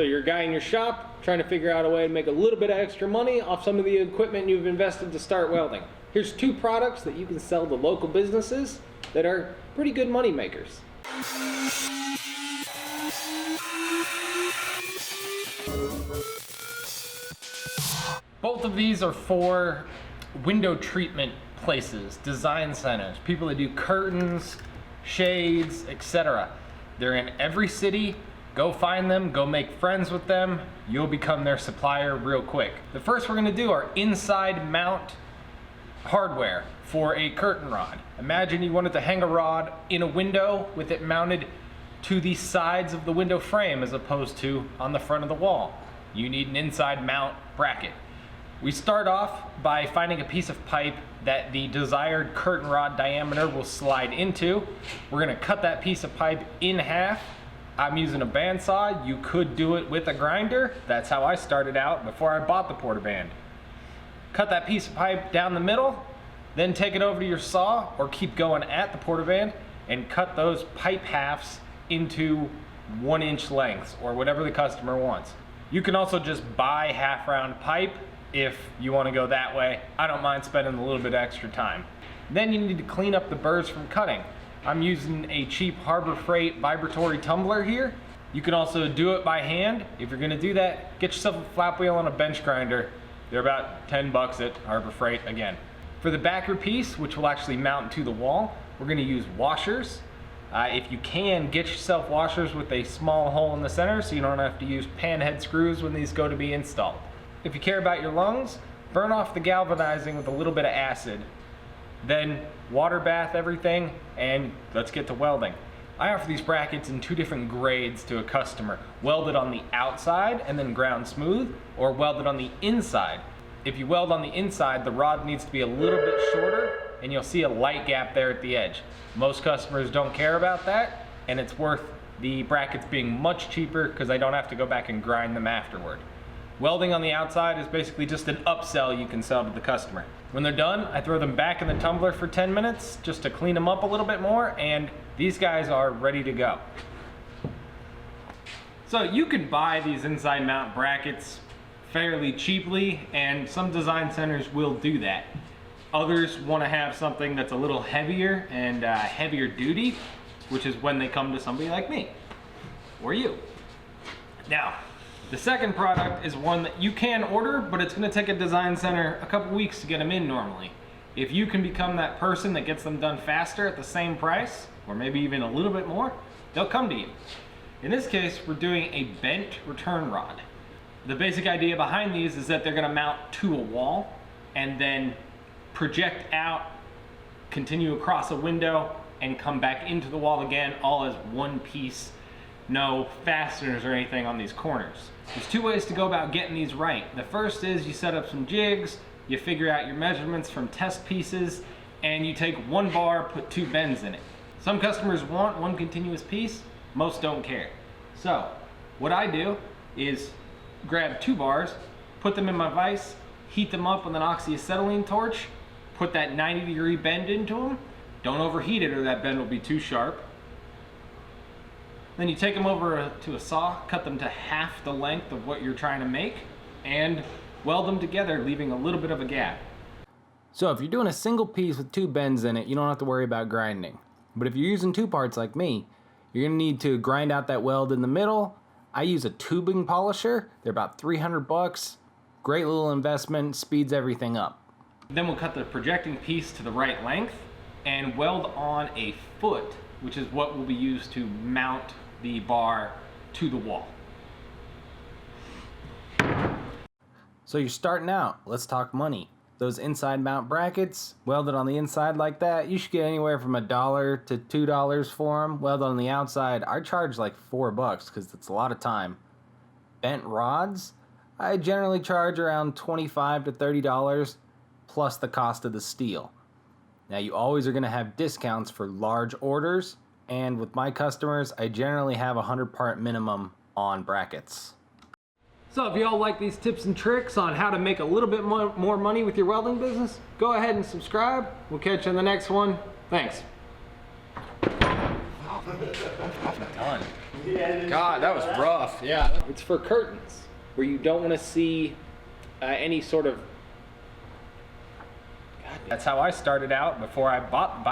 So you're a guy in your shop trying to figure out a way to make a little bit of extra money off some of the equipment you've invested to start welding. Here's 2 products that you can sell to local businesses that are pretty good money makers. Both of these are for window treatment places, design centers, people that do curtains, shades, etc. They're in every city. Go find them, go make friends with them. You'll become their supplier real quick. The first we're gonna do are inside mount hardware for a curtain rod. Imagine you wanted to hang a rod in a window with it mounted to the sides of the window frame as opposed to on the front of the wall. You need an inside mount bracket. We start off by finding a piece of pipe that the desired curtain rod diameter will slide into. We're gonna cut that piece of pipe in half. I'm using a bandsaw. You could do it with a grinder. That's how I started out before I bought the porta band. Cut that piece of pipe down the middle, then take it over to your saw or keep going at the porta band and cut those pipe halves into 1-inch lengths or whatever the customer wants. You can also just buy half-round pipe if you want to go that way. I don't mind spending a little bit extra time. Then you need to clean up the burrs from cutting. I'm using a cheap Harbor Freight vibratory tumbler here. You can also do it by hand. If you're gonna do that, get yourself a flap wheel and a bench grinder. They're about 10 bucks at Harbor Freight again. For the backer piece, which will actually mount to the wall, we're gonna use washers. If you can, get yourself washers with a small hole in the center so you don't have to use pan head screws when these go to be installed. If you care about your lungs, burn off the galvanizing with a little bit of acid. Then water bath everything and let's get to welding. I offer these brackets in 2 different grades to a customer. Welded on the outside and then ground smooth, or welded on the inside. If you weld on the inside, the rod needs to be a little bit shorter and you'll see a light gap there at the edge. Most customers don't care about that, and it's worth the brackets being much cheaper because I don't have to go back and grind them afterward. Welding on the outside is basically just an upsell you can sell to the customer. When they're done, I throw them back in the tumbler for 10 minutes just to clean them up a little bit more, and these guys are ready to go. So you can buy these inside mount brackets fairly cheaply, and some design centers will do that. Others want to have something that's a little heavier and heavier duty, which is when they come to somebody like me, or you. Now, the second product is one that you can order, but it's gonna take a design center a couple weeks to get them in normally. If you can become that person that gets them done faster at the same price, or maybe even a little bit more, they'll come to you. In this case, we're doing a bent return rod. The basic idea behind these is that they're gonna mount to a wall and then project out, continue across a window, and come back into the wall again, all as one piece. No fasteners or anything on these corners. There's 2 ways to go about getting these right. The first is you set up some jigs, you figure out your measurements from test pieces, and you take 1 bar, put 2 bends in it. Some customers want 1 continuous piece, most don't care. So what I do is grab 2 bars, put them in my vise, heat them up with an oxyacetylene torch, put that 90-degree bend into them. Don't overheat it or that bend will be too sharp. Then you take them over to a saw, cut them to half the length of what you're trying to make, and weld them together, leaving a little bit of a gap. So if you're doing a single piece with 2 bends in it, you don't have to worry about grinding. But if you're using 2 parts like me, you're gonna need to grind out that weld in the middle. I use a tubing polisher. They're about 300 bucks. Great little investment, speeds everything up. Then we'll cut the projecting piece to the right length and weld on a foot, which is what will be used to mount the bar to the wall. So you're starting out, let's talk money. Those inside mount brackets, welded on the inside like that, you should get anywhere from $1 to $2 for them. Welded on the outside, I charge like $4 because it's a lot of time. Bent rods, I generally charge around $25 to $30 plus the cost of the steel. Now you always are gonna have discounts for large orders, and with my customers, I generally have a 100-part minimum on brackets. So if y'all like these tips and tricks on how to make a little bit more money with your welding business, go ahead and subscribe. We'll catch you in the next one. Thanks. Done. God, that was rough. Yeah, it's for curtains where you don't want to see any sort of. God, that's how I started out before I bought